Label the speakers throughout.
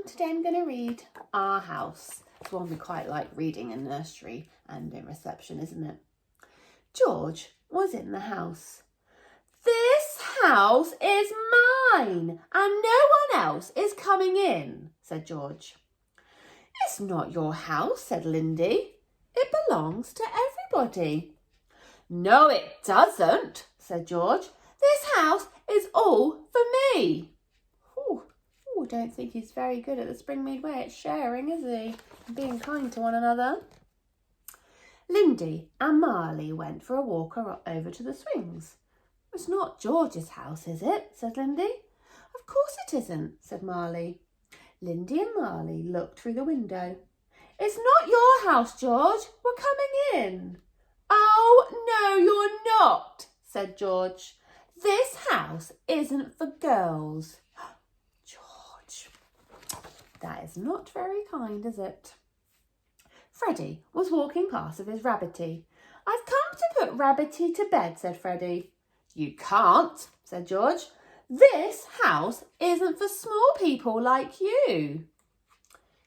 Speaker 1: Today I'm going to read Our House. It's one we quite like reading in nursery and in reception, isn't it? George was in the house. "This house is mine and no one else is coming in," said George. "It's not your house," said Lindy. "It belongs to everybody." "No, it doesn't," said George. "This house is all for me." I don't think he's very good at the Springmead way at sharing, is he? Being kind to one another. Lindy and Marley went for a walk over to the swings. "It's not George's house, is it?" said Lindy. "Of course it isn't," said Marley. Lindy and Marley looked through the window. "It's not your house, George. We're coming in." "Oh, no, you're not," said George. "This house isn't for girls." George, that is not very kind, is it? Freddie was walking past with his Rabbity. "I've come to put Rabbity to bed," said Freddie. "You can't," said George. "This house isn't for small people like you."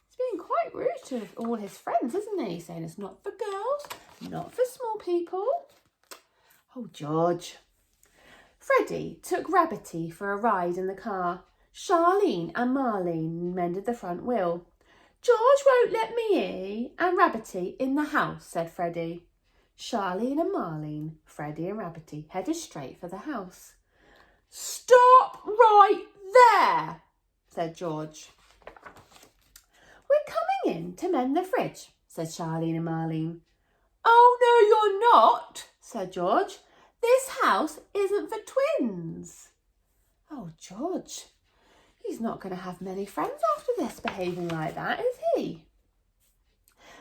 Speaker 1: He's being quite rude to all his friends, isn't he? Saying it's not for girls, not for small people. Oh, George. Freddie took Rabbity for a ride in the car. Charlene and Marlene mended the front wheel. "George won't let me and Rabbity in the house," said Freddie. Charlene and Marlene, Freddie and Rabbity headed straight for the house. "Stop right there," said George. "We're coming in to mend the fridge," said Charlene and Marlene. "Oh, no, you're not," said George. "This house isn't for twins." Oh, George, he's not going to have many friends after this, behaving like that, is he?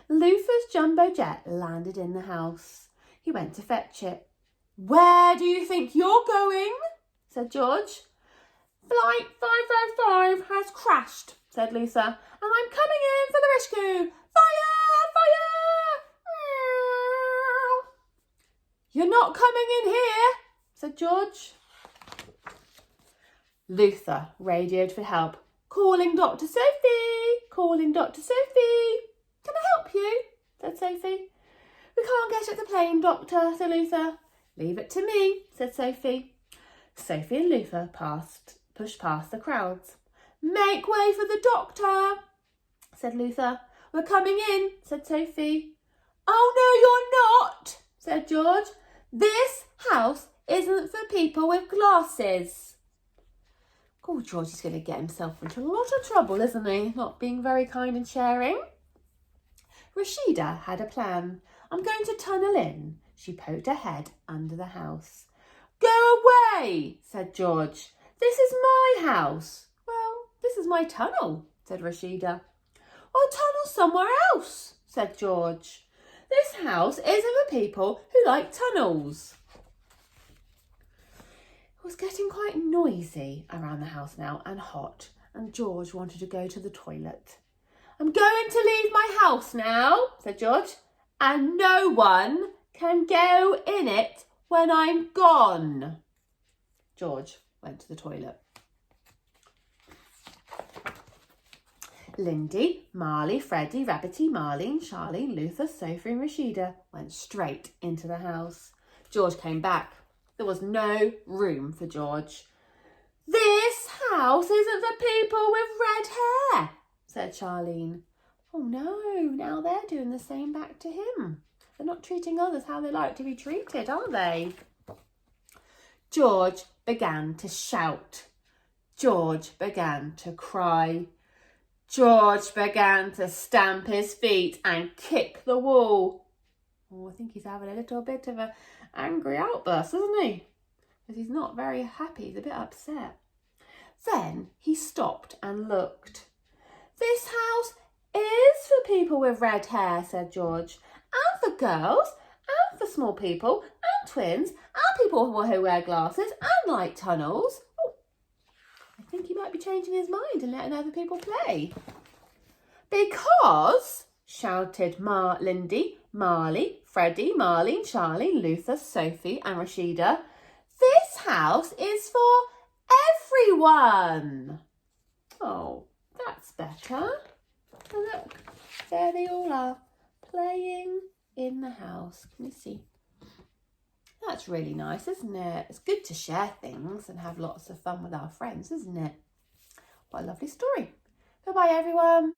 Speaker 1: Luther's jumbo jet landed in the house. He went to fetch it. "Where do you think you're going?" said George. "Flight 505 has crashed," said Luther, "and I'm coming in for the rescue. Fire! Fire! Meow." "You're not coming in here," said George. Luther radioed for help. "Calling Dr. Sophie! Calling Dr. Sophie!" "Can I help you?" said Sophie. "We can't get at the plane, Doctor," said Luther. "Leave it to me," said Sophie. Sophie and Luther pushed past the crowds. "Make way for the doctor," said Luther. "We're coming in," said Sophie. "Oh, no, you're not," said George. "This house isn't for people with glasses." Oh, George is going to get himself into a lot of trouble, isn't he? Not being very kind and sharing. Rashida had a plan. "I'm going to tunnel in." She poked her head under the house. "Go away," said George. "This is my house." "Well, this is my tunnel," said Rashida. "I'll tunnel somewhere else," said George. "This house isn't for people who like tunnels." It was getting quite noisy around the house now and hot, and George wanted to go to the toilet. "I'm going to leave my house now," said George, "and no one can go in it when I'm gone." George went to the toilet. Lindy, Marley, Freddie, Rabbity, Marlene, Charlene, Luther, Sophie and Rashida went straight into the house. George came back. There was no room for George. "This house isn't for people with red hair," said Charlene. Oh no, now they're doing the same back to him. They're not treating others how they like to be treated, are they? George began to shout. George began to cry. George began to stamp his feet and kick the wall. Oh, I think he's having a little bit of an angry outburst, isn't he? Because he's not very happy, he's a bit upset. Then he stopped and looked. "This house is for people with red hair," said George, "and for girls, and for small people, and twins, and people who wear glasses and like tunnels." Oh, I think he might be changing his mind and letting other people play. "Because," shouted Lindy, Marley, Freddie, Marlene, Charlene, Luther, Sophie and Rashida, "this house is for everyone." Oh, that's That's better. And look, there they all are, playing in the house. Can you see? That's really nice, isn't it? It's good to share things and have lots of fun with our friends, isn't it? What a lovely story. Bye-bye, everyone.